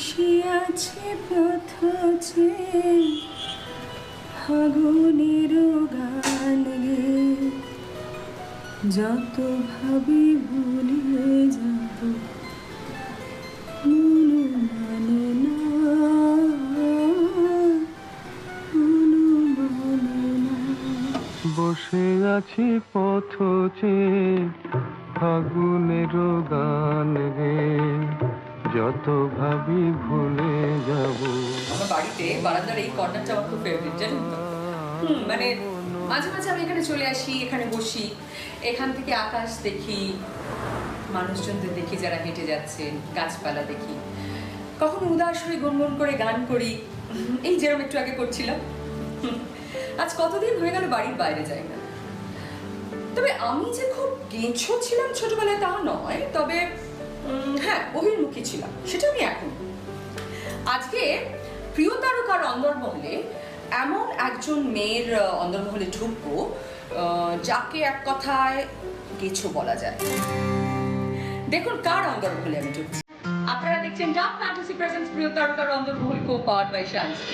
বসে আছে পথে ফাগুনের গান গে, যত ভাবি ভুলে যাব মন মানে না, মন মানে না। বসে আছি পথে ফাগুনের গান রে, যত ভাবি ভুলে যাব। আমার বাড়িতে বারান্দার এই কর্নারটা আমার খুব ফেভারিট, জানেন তো? মানে মাঝে মাঝে আমি এখানে চলে আসি, এখানে বসি, এখান থেকে আকাশ দেখি, মানুষজনদের দেখি যারা হেঁটে যাচ্ছে, গাছপালা দেখি, কখনো উদাস হয়ে গুনগুন করে গান করি, এই যেরকম একটু আগে করছিলাম। আজ কতদিন হয়ে গেল বাড়ির বাইরে যাই না। তবে আমি যে খুব গেঁছো ছিলাম ছোটবেলায় তা নয়, তবে হ্যাঁ বহির্মুখী ছিলাম, সেটা আমি এখন। আজকে প্রিয় তারকার অন্দরমহলে এমন একজন মেয়ের অন্দরমহলে ঢুকবো যাকে এক কথায় গেছো বলা যায়। দেখুন কার অন্দরমহলে আমি ঢুকছি। আপনারা দেখছেন ডার্ক ফ্যান্টাসি প্রেজেন্টস প্রিয় তারকার অন্দরমহল, কো-পাওয়ার্ড বাই শান্তি।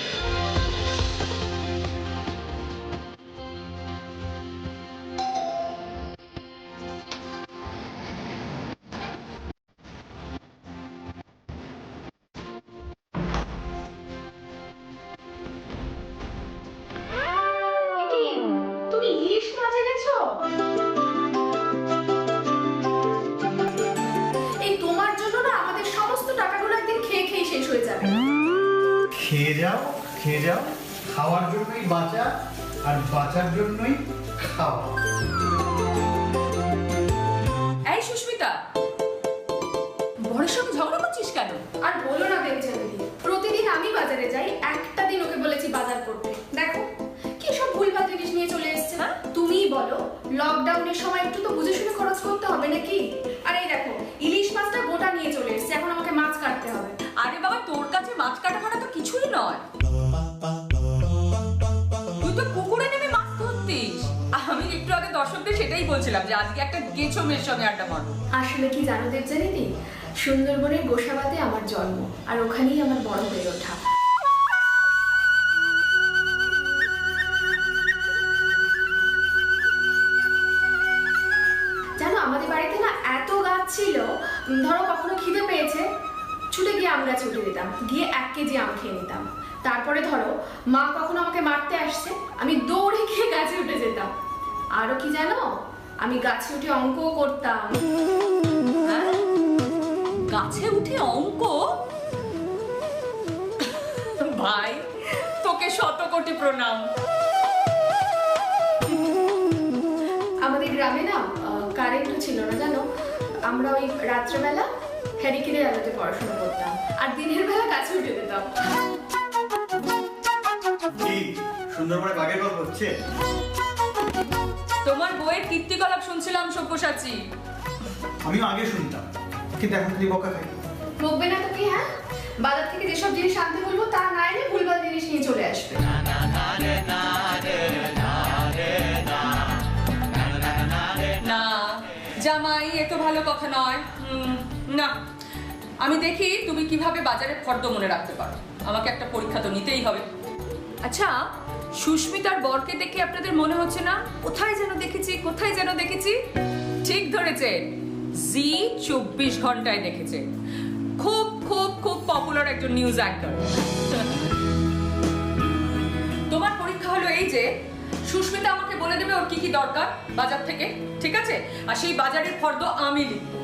তুমি ইলিশ মাছ এনেছো? এই তোমার জন্য না আমাদের সমস্ত টাকাগুলো একদিন খেয়ে খেয়ে শেষ হয়ে যাবে। খেয়ে যাও, খেয়ে যাও। খাওয়ার জন্যই বাঁচা, আর বাঁচার জন্যই খাওয়া। এই সুস্মিতা, বড়ের সঙ্গে ঝগড়া করছিস কেন? আর বলো না দেবজান দিদি, প্রতিদিন আমি বাজারে যাই, একটা দিন ওকে বলেছি বাজার করতে, দেখো কি সব ভুলভাল জিনিস নিয়ে চলে এসেছে। না তুমিই বলো, লকডাউনের সময় একটু তো বুঝে শুনে খরচ করতে হবে নাকি? আর এই দেখো ইলিশ মাছটা গোটা নিয়ে চলে এসেছে, এখন আমাকে মাছ কাটতে হবে। আরে বাবা, তোর কাছে মাছ কাটা ফাটা তো কিছুই নয়, তুই তো পুকুরে নেমে মাছ ধরতিস। আমি একটু আগে দর্শকদের সেটাই বলছিলাম যে আজকে একটা গেছো মেয়ের সঙ্গে আড্ডা মারবো। আসলে কি জানো দেবজান দিদি, সুন্দরবনের গোসাবাতে আমার জন্ম, আর ওখানেই আমার বড় হয়ে ওঠা। জানো আমাদের বাড়িতে না এত গাছ ছিল, ধরো কখনো খিদে পেয়েছে ছুটে গিয়ে আম গাছে উঠে দিতাম, গিয়ে 1 কেজি আম খেয়ে নিতাম। তারপরে ধরো মা কখনো আমাকে মারতে আসছে, আমি দৌড়ে গিয়ে গাছে উঠে যেতাম। আরো কি জানো, আমি গাছে উঠে অঙ্কও করতাম। হ্যাঁ? গাছে উঠে অঙ্ক? ভাই তোকে শত কোটি প্রণাম। আমাদের গ্রামে না কারেন্টও ছিল না জানো, আমরা ওই রাত্রেবেলা হ্যারিকেনের আলোতে পড়াশোনা করতাম, আর দিনের বেলা গাছে উঠে যেতাম। কি সুন্দরবনে বাঘের গল্প হচ্ছে? তোমার বইয়ের কীর্তিকলাপ শুনছিলাম সব্যসাচী। আমিও আগে শুনতাম, কিন্তু এখন খালি বকা খাই। বকবে না তো কি? হ্যাঁ, বাজার থেকে যেসব জিনিস আনতে বলবো তা না এনে ভুলভাল জিনিস নিয়ে চলে আসবে। না জামাই, এ তো ভালো কথা নয়। না, আমি দেখি তুমি কিভাবে বাজারের ফর্দ মনে রাখতে পারো। আমাকে একটা পরীক্ষা তো নিতেই হবে। আচ্ছা, সুস্মিতার বরকে দেখে আপনাদের মনে হচ্ছে না কোথায় যেন দেখেছি, কোথায় যেন দেখেছি? ঠিক ধরেছে, জি 24 ঘন্টায় দেখেছে। খুব খুব খুব পপুলার একজন নিউজ অ্যাঙ্কার। তোমার পরীক্ষা হলো এই যে সুস্মিতা আমাকে বলে দেবে ওর কি কি দরকার বাজার থেকে, ঠিক আছে? আর সেই বাজারের ফর্দ আমি লিখবো।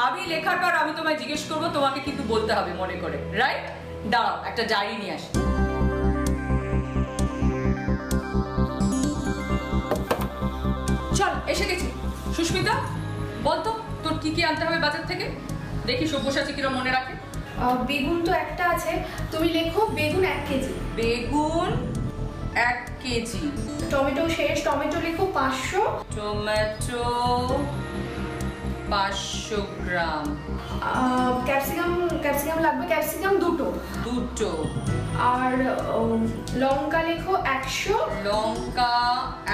আমি লেখার পর আমি তোমায় জিজ্ঞেস করবো, তোমাকে কিন্তু বলতে হবে মনে করে, রাইট? দাঁড়াও, একটা ডায়েরি নিয়ে আসি। চল, এসে গেছি। সুস্মিতা বলতো তোর কি কি আনতে হবে বাজার থেকে, দেখি সব্যসাচী কিরম মনে রাখে। বেগুন তো একটা আছে, তুমি লেখো বেগুন 1 কেজি। বেগুন 1 কেজি। টমেটো শেষ, টমেটো লেখো 500। টমেটো 500 গ্রাম। ক্যাপসিকাম লাগবে, ক্যাপসিকাম দুটো। আর লঙ্কা লেখো 100। লঙ্কা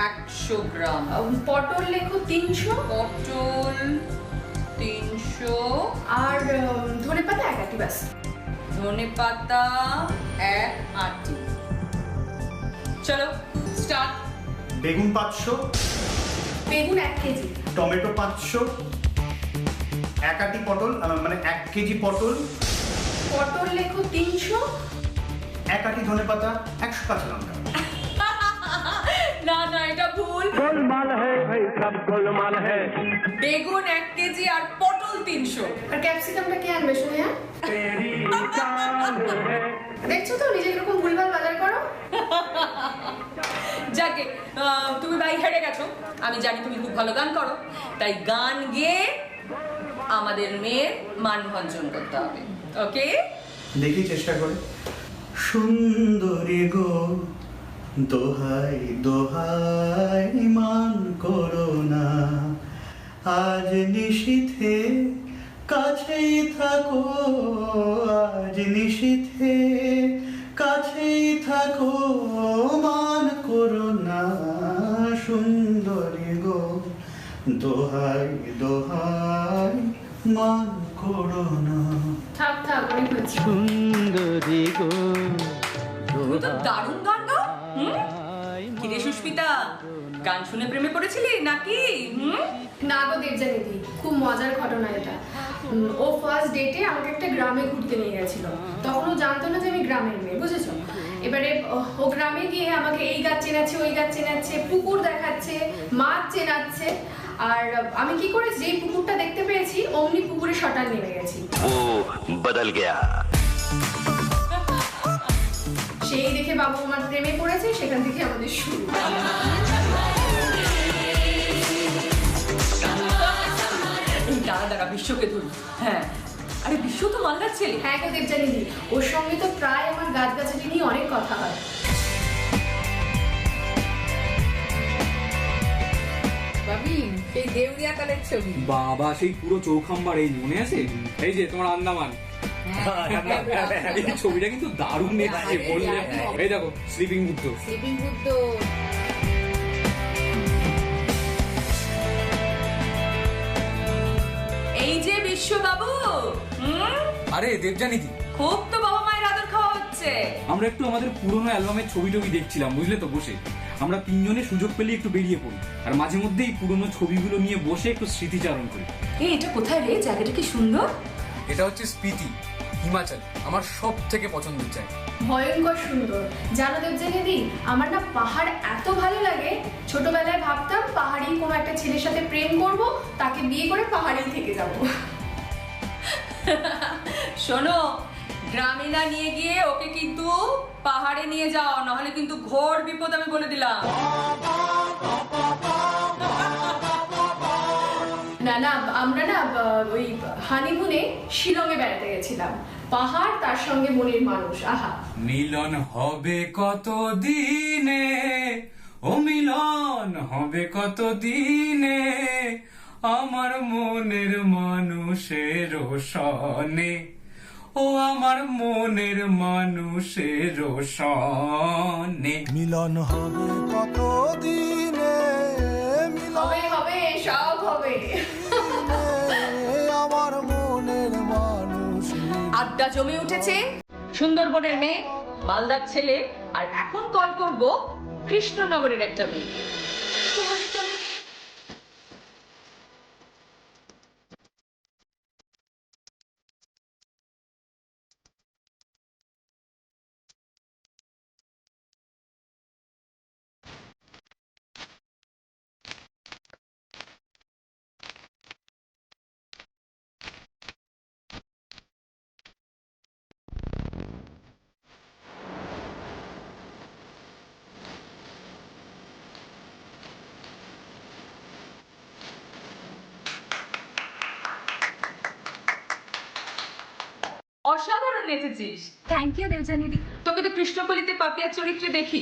100 গ্রাম। পটল লেখো 300। পটল 300। আর ধনেপাতা 1 আটি, ব্যাস। ধনেপাতা 1 আঁটি। চলো স্টার্ট। বেগুন 500, বেগুন 1 কেজি, টমেটো 500, 1 আটি পটল মানে 1 কেজি পটল, পটল লেখো 300, 1 আটি ধনেপাতা, 100 কাঁচা লঙ্কা। না না এটা ভুল। গোলমাল है भाई सब गोलमाल है বেগুন 1 কেজি আর পটল 300। আর ক্যাপসিকামটা কে আনবে শুনে? হ্যাঁ तेरी चाल है দেখছো তো নিজে এরকম ভুলভাল বাজার করো। যাকে তুমি ভাই হেরে গেছো। আমি জানি তুমি খুব ভালো গান করো, তাই গান গেয়ে আমাদের মেয়ের মানভঞ্জন করতে হবে। ওকে, দেখি চেষ্টা করে। সুন্দরী গো দোহাই দোহাই মান করো না, আজ নিশীথে কাছেই থাকো, আজ নিশীথে কাছেই থাকো, মান করো না, সুন্দরী গো দোহাই দোহাই মান করো না। থাক থাক অনেক হয়েছে। সুন্দরী গো তুমি তো দারুণ গান গাও। কিরে সুস্মিতা, গান শুনে প্রেমে পড়েছিলি নাকি? না গো দেবজানিদি, খুব মজার ঘটনা এটা। ও ফার্স্ট ডেটে আমাকে একটা গ্রামে ঘুরতে নিয়ে গেছিল। তখন ও জানতো না যে আমি গ্রামের মেয়ে, বুঝেছো? এবারে ও গ্রামে গিয়ে আমাকে এই গাছ চেনাচ্ছে, ওই গাছ চেনাচ্ছে, পুকুর দেখাচ্ছে, মাছ চেনাচ্ছে। আর আমি কি করেছি, যেই পুকুরটা দেখতে পেয়েছি অমনি পুকুরে শটান নেমে গেছি। वो बदल गया। সেই দেখে বাবু আমার প্রেমে পড়েছে, সেখান থেকে আমাদের শুরু। এই দাঁড়া দাঁড়া, বিশ্বকে ধরি। হ্যাঁ, আরে বিশ্ব তো মালদার ছেলে। হ্যাঁ গো দেবজানিদি, ওর সঙ্গে তো প্রায় আমার গাছগাছালি নিয়ে অনেক কথা হয়। ভাবি সেই দেউরিয়া কালের ছবি। বাবা সেই পুরো চৌখাম্বার এই মনে আছে? এই যে তোমার আন্দামান, এই ছবিটা কিন্তু দারুণ এসেছে বললে। এই দেখো স্লিপিং বুদ্ধ। এই যে বিশ্ববাবু, আরে দেবজানিদি, খুব তো বাবা মায়ের আদর খাওয়া হচ্ছে। আমরা একটু আমাদের পুরোনো অ্যালবামের ছবি টবি দেখছিলাম, বুঝলে তো, বসে আমরা তিনজনে সুযোগ পেলে একটু বেরিয়ে পড়ি আর মাঝে মধ্যে এই পুরোনো ছবিগুলো নিয়ে বসে একটু স্মৃতিচারণ করি। এই এটা কোথায় রে? জায়গাটা কি সুন্দর। এটা হচ্ছে স্পিতি, হিমাচল। আমার সব থেকে পছন্দের জায়গা। ভয়ঙ্কর সুন্দর। জানো দেবজানিদি, আমার না পাহাড় এত ভালো লাগে। ছোটবেলায় ভাবতাম পাহাড়ি কোনো একটা ছেলের সাথে প্রেম করব, তাকে বিয়ে করে পাহাড়েই থেকে যাব। শোনো, গ্রামে না নিয়ে গিয়ে ওকে কিন্তু পাহাড়ে নিয়ে যাও, নাহলে কিন্তু ঘোর বিপদ, আমি বলে দিলাম। না না, আমরা না ওই হানিমুনে শিলংয়ে বেড়াতে গেছিলাম। পাহাড়, তার সঙ্গে মনের মানুষ, আহা। মিলন হবে কত দিনে, ও মিলন হবে কত দিনে, আমার মনের মানুষের সনে, ও আমার মনের মানুষের সনে। মিলন হবে কত দিনে, হবে হবে, সব হবে। আমার মনের মানুষ। আড্ডা জমে উঠেছে। সুন্দরবনের মেয়ে, মালদার ছেলে, আর এখন কল করব কৃষ্ণনগরের একটা মেয়ে। অসাধারণ নেচেছিস। Thank you দেবজানিদি। তোকে তো কৃষ্ণকলিতে পাপিয়ার চরিত্রে দেখি।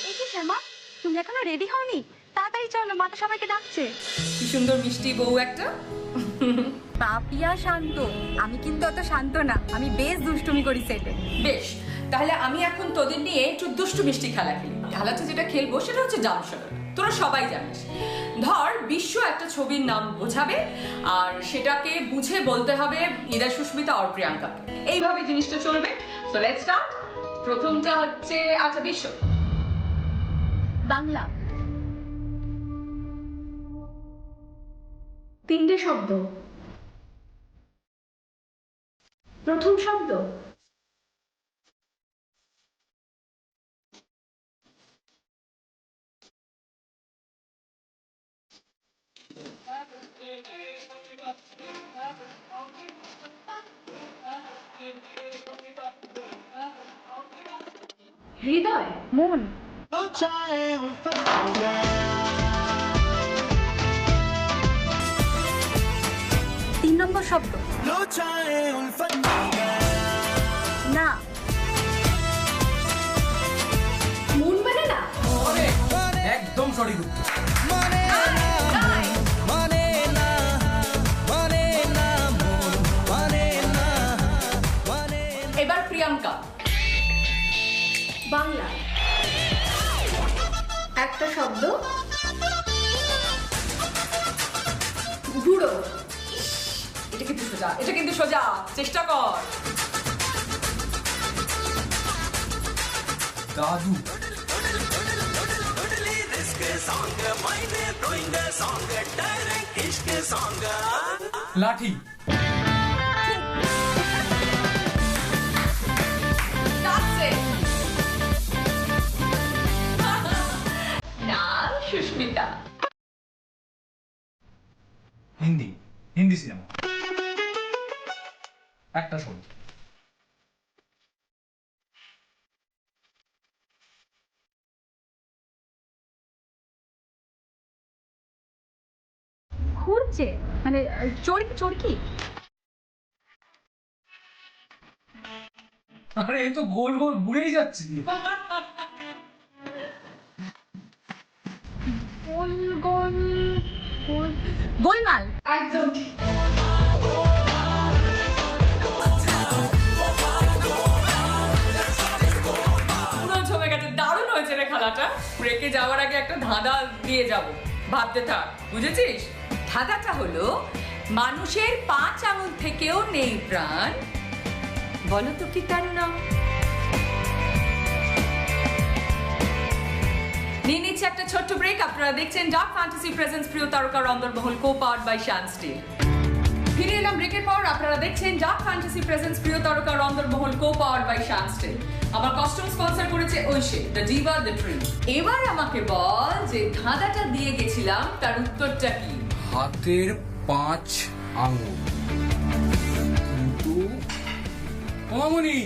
এই কি শ্যামা, তুমি এখনো রেডি হওনি? তাড়াতাড়ি চলো, মাতা সবাইকে ডাকছে। কি সুন্দর মিষ্টি বউ একটা। পাপিয়া শান্ত, আমি কিন্তু অত শান্ত না, আমি বেশ দুষ্টুমি করি সেটে। বেশ, তাহলে আমি এখন তোদের নিয়ে একটু দুষ্টু মিষ্টি খেলা খেলি। খেলাটা যেটা খেলবো সেটা হচ্ছে ডামশর। তোরা সবাই জানিস ধর বিশ্ব একটা ছবির নাম বোঝাবে আর সেটাকে বুঝে বলতে হবে ইদার সুস্মিতা আর প্রিয়াঙ্কা, এইভাবে জিনিসটা চলবে। So let's start. প্রথমটা হচ্ছে আচ্ছা বিশ্ব। বাংলা। 3টে শব্দ। প্রথম শব্দ হৃদয়। মন। 3 নম্বর শব্দ না। মন মানে না। একদম সঠিক উত্তর। এবার প্রিয়াঙ্কা। বাংলা। একটা শব্দ বুড়ো। এটা কিন্তু সোজা, এটা কিন্তু সোজা, চেষ্টা কর। দাদু। লাঠি। না সুস্মিতা। হিন্দি। হিন্দি সিনেমা। একটা শব্দ। ঘুরছে মানে চরকি। আরে এই তো গোল গোল ঘুরেই যাচ্ছে। গোল গোল গোলমাল। একদম ঠিক। জমে গেছে, দারুণ হয়েছে রে খেলাটা। ব্রেকে যাওয়ার আগে একটা ধাঁধা দিয়ে যাব, ভাবতে থাক, বুঝেছিস? ধাঁধাটা হলো মানুষের 5 আঙুল থেকেও নেই প্রাণ, বলো তো কি তার নাম? নিয়ে নিচ্ছে একটা ছোট্ট ব্রেক। আপনারা দেখছেন ডার্ক ফ্যান্টাসি প্রেজেন্স প্রিয় তারকার অন্দরমহল, কো-পাওয়ার্ড বাই শান স্টিল। ফিরে এলাম ব্রেকের পর। আপনারা দেখছেন ডার্ক ফ্যান্টাসি প্রেজেন্স প্রিয় তারকার অন্দরমহল, কো-পাওয়ার্ড বাই শান স্টিল। আমার কস্টিউম স্পন্সর করেছে Aishi, the diva, the tree. এবার আমাকে বল যে ধাঁধাটা দিয়ে গেছিলাম তার উত্তরটা কি? হাতের 5 আঙুল। কিন্তু মামুনি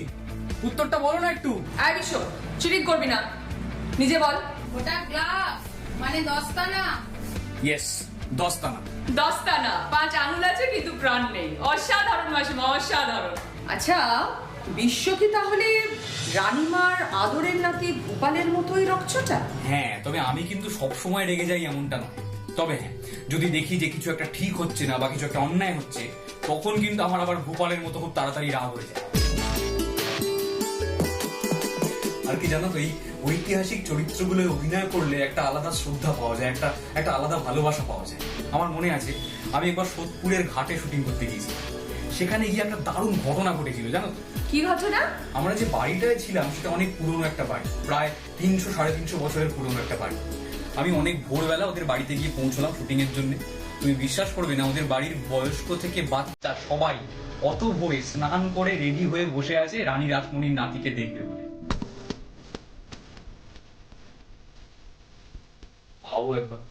উত্তরটা বলো না একটু। আয় বিশ্ব, চিটিং করবি না, নিজে বল। ওটা গ্লাস মানে দস্তানা। ইয়েস, দস্তানা। দস্তানা। 5 আঙুল আছে কিন্তু প্রাণ নেই। অসাধারণ মাসিমা, অসাধারণ। আচ্ছা বিশ্ব কি তাহলে রানীমার আদরের নাতি ভূপালের মতোই রকচটা? হ্যাঁ, তবে আমি কিন্তু সব সময় রেগে যাই এমনটা নয়। তবে হ্যাঁ, যদি দেখি যে কিছু একটা ঠিক হচ্ছে না বা কিছু একটা অন্যায় হচ্ছে, তখন কিন্তু আমার আবার ভূপালের মতো খুব তাড়াতাড়ি রাগ হয়ে যায়। আর কি জানো তো, এই ঐতিহাসিক চরিত্রগুলো অভিনয় করলে একটা আলাদা শ্রদ্ধা পাওয়া যায়, একটা আলাদা ভালোবাসা পাওয়া যায়। আমার মনে আছে আমি একবার সোদপুরের ঘাটে শুটিং করতে গিয়েছিলাম। সেখানে গিয়ে একটা দারুণ ঘটনা ঘটেছিল, জানো তো? কি ঘটনা? আমরা যে বাড়িটায় ছিলাম সেটা অনেক পুরনো একটা বাড়ি, প্রায় 300-350 বছরের পুরনো একটা বাড়ি। আমি অনেক ভোরবেলা ওদের বাড়িতে গিয়ে পৌঁছলাম শুটিং এর জন্য। তুমি বিশ্বাস করবে না, ওদের বাড়ির বয়স্ক থেকে বাচ্চা সবাই অত ভোরে স্নান করে রেডি হয়ে বসে আছে রানী রাসমণির নাতিকে দেখবে বলে। ভাবো একবার,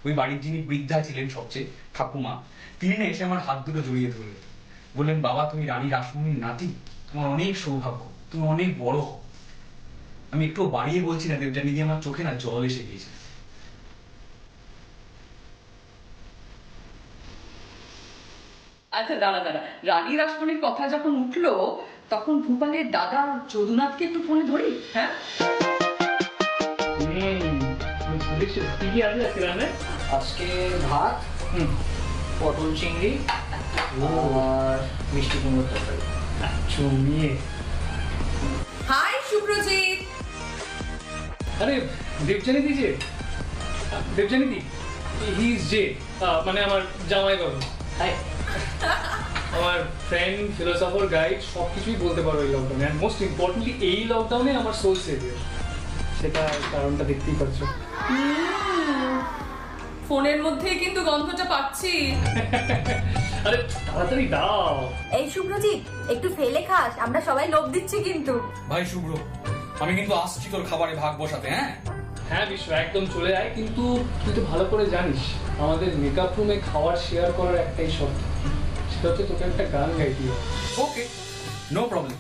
ওই বাড়ির যিনি বৃদ্ধা ছিলেন সবচেয়ে, ঠাকুমা, তিনি না এসে আমার হাত দুটো জড়িয়ে ধরলেন, বললেন বাবা তুমি রানী রাসমণির নাতি, তোমার অনেক সৌভাগ্য, তুমি অনেক বড় হও। আমি একটু বাড়িয়ে বলছি না দেবযানী দিয়ে, আমার চোখে না জল এসে গিয়েছে। আচ্ছা দাঁড়া, রানী রাসমণির কথা যখন উঠলো তখন ভূপালের দাদা যদুনাথকে একটু ফোনে ধরি। হ্যাঁ আজকে ভাত, পটল চিংড়ি আর মিষ্টি কুমড়োর তরকারি। জমিয়ে। হাই সুপ্রজিৎ। আরে দেবযানী দি, যে দেবযানী দি, হি ইজ জে, মানে আমার জামাই বাবু। হাই। আমার ফ্রেন্ড, ফিলোসফার, গাইড সব কিছুই বলতে পারো এই লকডাউনে। অ্যান্ড মোস্ট ইম্পর্টেন্টলি এই লকডাউনে আমার সোল সেভিয়ার, সেটা কারণটা দেখতেই পাচ্ছ। ফোনের মধ্যেই কিন্তু গন্ধটা পাচ্ছি। আরে তাড়াতাড়ি দাও। এই শুভ্রজিৎ, একটু ফেলে খাস, আমরা সবাই লোভ দিচ্ছি কিন্তু। ভাই শুভ্র, আমি কিন্তু আসছি তোর খাবারে ভাগ বসাতে। হ্যাঁ হ্যাঁ বিশ্ব, একদম চলে আয়, কিন্তু তুই তো ভালো করে জানিস আমাদের মেকআপ রুমে খাবার শেয়ার করার একটাই শর্ত, সেটা হচ্ছে তোকে একটা গান গাইতে হবে। ওকে, নো প্রবলেম।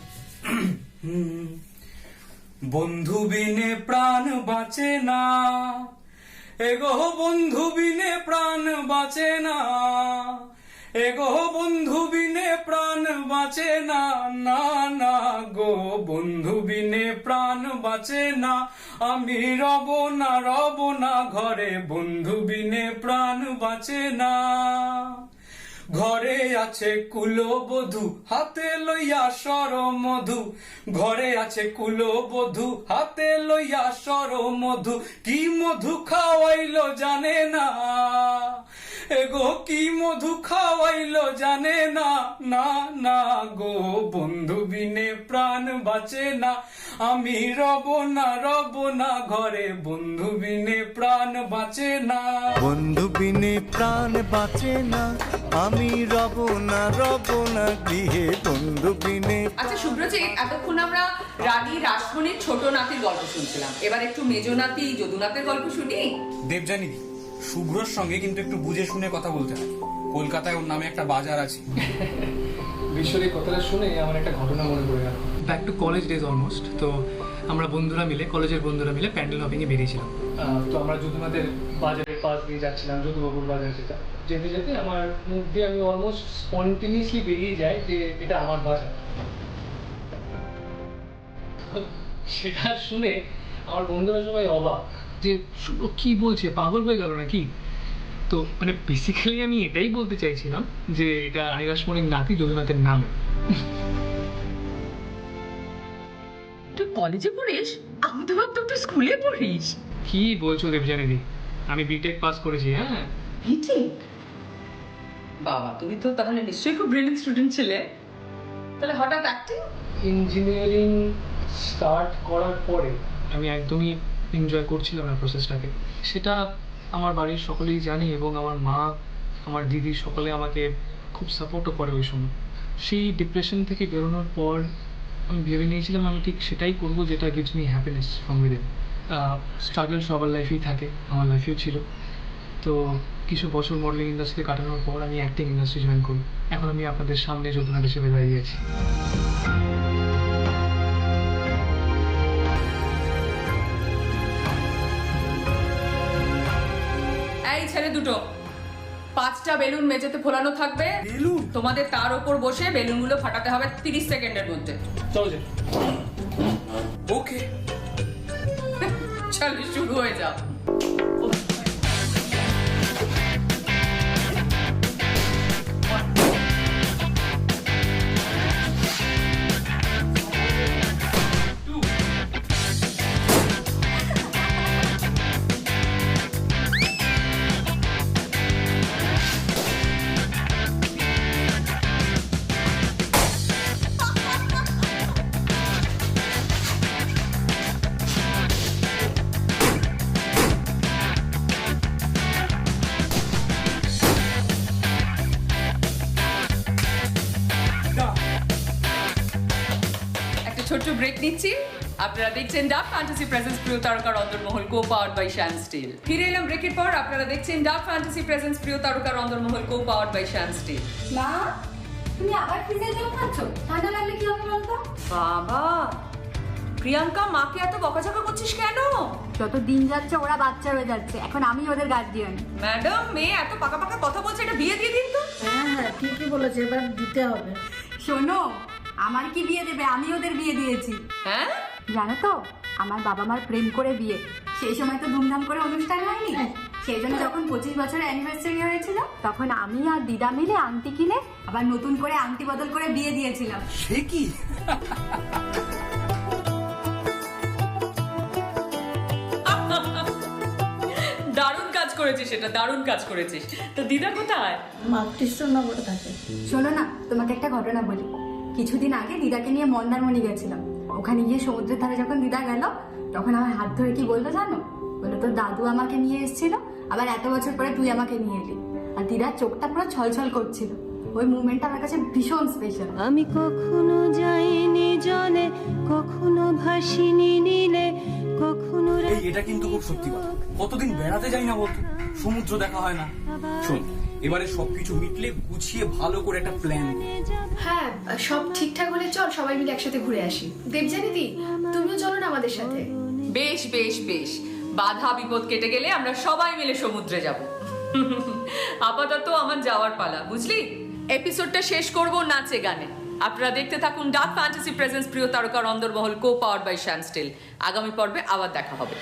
বন্ধু বিনে প্রাণ বাঁচে না, এগো বন্ধু বিনে প্রাণ বাঁচে না, এগো বন্ধু বিনে প্রাণ বাঁচে না, না না গো বন্ধু বিনে প্রাণ বাঁচে না, আমি রব না ঘরে, বন্ধু বিনে প্রাণ বাঁচে না। ঘরে আছে কুলবধূ হাতে লইয়া সর মধু, ঘরে আছে কুলবধূ হাতে লইয়া সর মধু, কি মধু খাওয়াইলো জানে না, এগো কি মধু খাওয়াইলো জানে না, না না গো বন্ধু বিনে প্রাণ বাঁচে না, আমি রব না ঘরে, বন্ধু বিনে প্রাণ বাঁচে না। বন্ধু বিনে প্রাণ বাঁচে না, আমি রব না গৃহে, বন্ধু বিনে। আচ্ছা শুভ্রজিৎ, এতক্ষণ আমরা রানী রাসমণির ছোট নাতির গল্প শুনছিলাম, এবার একটু মেজো নাতি যদুনাথের গল্প শুনি। দেবযানী, শুভ্রর সঙ্গে কিন্তু একটু বুঝে শুনে কথা বলতে হয়, কলকাতায় ওর নামে একটা বাজার আছে। বিশ্বর কথাটা শুনে আমার একটা ঘটনা মনে পড়ে গেল। Back to college days almost. তো আমরা বন্ধুরা মিলে, কলেজের বন্ধুরা মিলে প্যান্ডেল হপিংয়ে বেরিয়েছিলাম। তো আমরা যদুনাথের বাজারের পাশ দিয়ে যাচ্ছিলাম, যদুবাবুর বাজার, যেটা যেতে যেতে আমার মুখ দিয়ে আমি অলমোস্ট স্পন্টেনিয়াসলি বেরিয়ে যাই যে এটা আমার বাজার। সেটা শুনে আমার বন্ধুরা সবাই অবাক যে কি বলছে, পাগল হয়ে গেল নাকি। তো মানে বেসিক্যালি আমি এটাই বলতে চাইছিলাম যে এটা রানী রাসমণির নাতি যদুনাথের নাম। তুই কলেজে পড়িস? আমি তো ভাবতাম তুই স্কুলে পড়িস। কি বলছো দেবযানীদি, আমি বিটেক পাস করেছি। হ্যাঁ বিটেক? বাবা, তুমি তো তাহলে নিশ্চয়ই খুব ব্রিলিয়েন্ট স্টুডেন্ট ছিলে। তাহলে হঠাৎ অ্যাক্টিং? ইঞ্জিনিয়ারিং স্টার্ট করার পরে আমি একদমই এনজয় করছিলাম না প্রসেসটাকে। সেটা আমার বাড়ির সকলেই জানি, এবং আমার মা, আমার দিদি সকলে আমাকে খুব সাপোর্টও করে ওই সময়। সেই ডিপ্রেশন থেকে বেরোনোর পর আমি ভেবে নিয়েছিলাম আমি ঠিক সেটাই করবো যেটা gives me happiness from within. Struggle সবার লাইফেই থাকে, আমার লাইফেও ছিল। তো কিছু বছর মডেলিং ইন্ডাস্ট্রি কাটানোর পর আমি অ্যাক্টিং ইন্ডাস্ট্রি জয়েন করি। এখন আমি আপনাদের সামনে যদুনাথ হিসেবে দাঁড়িয়ে আছি। এই ছেলে দুটো, 5টা বেলুন মেঝেতে ফোলানো থাকবে। তোমাদের তার উপর বসে বেলুনগুলো ফাটাতে হবে 30 সেকেন্ডের মধ্যে। চলো যে। ওকে, চলো শুরু হয়ে যাও। ছোট্ট ব্রেক নিচ্ছি। আপনারা দেখছেন ডার্ক ফ্যান্টাসি প্রেজেন্স প্রিয় তারকার অন্দরমহল, co powered by Shyam Steel. ফিরে এলাম ব্রেকের পর। আপনারা দেখছেন ডার্ক ফ্যান্টাসি প্রেজেন্স প্রিয় তারকার অন্দরমহল, co powered by Shyam Steel. মা, তুমি আবার ফ্রিজে জল খাচ্ছ? ঠান্ডা লাগলে কি হবে বলতো? বাবা, প্রিয়াঙ্কা, মাকে এত বকাঝকা করছিস কেন? যত দিন যাচ্ছে ওরা বাচ্চা হয়ে যাচ্ছে, এখন আমি ওদের গার্ডিয়ান। ম্যাডাম, মেয়ে এত পাকা পাকা কথা বলছে, এটা বিয়ে দিয়ে দিন তো। হ্যাঁ ঠিকই বলেছে, এবার দিতে হবে। শোনো, আমার কি বিয়ে দেবে? আমি ওদের বিয়ে দিয়েছি। হ্যাঁ জানো তো, আমার বাবা মার প্রেম করে বিয়ে, সেই সময় তো ধুমধাম করে অনুষ্ঠান হয়নি। সেই জন্য যখন 25 বছরের অ্যানিভার্সারি হয়েছিল, তখন আমি আর দিদা মিলে আংটি কিনে আবার নতুন করে আংটি বদল করে বিয়ে দিয়েছিলাম। সে কি? দারুণ কাজ করেছে। করেছিস, এটা দারুণ কাজ করেছিস। তো দিদা কোথায়? কৃষ্ণনগরে থাকে। শোনো না, তোমাকে একটা ঘটনা বলি। কিছুদিন আগে দিদাকে নিয়ে মন্দারমণি গেছিলাম। ওখানে গিয়ে সমুদ্রের ধারে যখন দিদা গেল, তখন আমার হাত ধরে কি বললো জানো? বললো তোর দাদু আমাকে নিয়ে এসেছিল, আবার এত বছর পরে তুই আমাকে নিয়ে এলি। আর দিদার চোখটা পুরো ছলছল করছিল। ওই মুভমেন্টটা আমার কাছে ভীষণ স্পেশাল। আমি কখনো যাইনি জলে, কখনো ভাসিনি নীলে, কখনো এই এটা কিন্তু খুব সত্যি কথা। কতদিন বেড়াতে যাই না বলতো, সমুদ্র দেখা হয় না। শোন, এবারে সবকিছু মিটলে গুছিয়ে ভালো করে একটা প্ল্যান। হ্যাঁ, সব ঠিকঠাক হলে চল সবাই মিলে একসাথে ঘুরে আসি। দেবজানিদি, তুমিও চলো না আমাদের সাথে। বেশ বেশ বেশ, বাধা বিপদ কেটে গেলে আমরা সবাই মিলে সমুদ্রে যাব। আপাতত আমার যাওয়ার পালা, বুঝলি? এপিসোডটা শেষ করব নাচে গানে। আপনারা দেখতে থাকুন ডার্ক ফ্যান্টাসি প্রেজেন্স প্রিয় তারকার অন্দরমহল, co powered by Shyam Steel. আগামী পর্বে আবার দেখা হবে।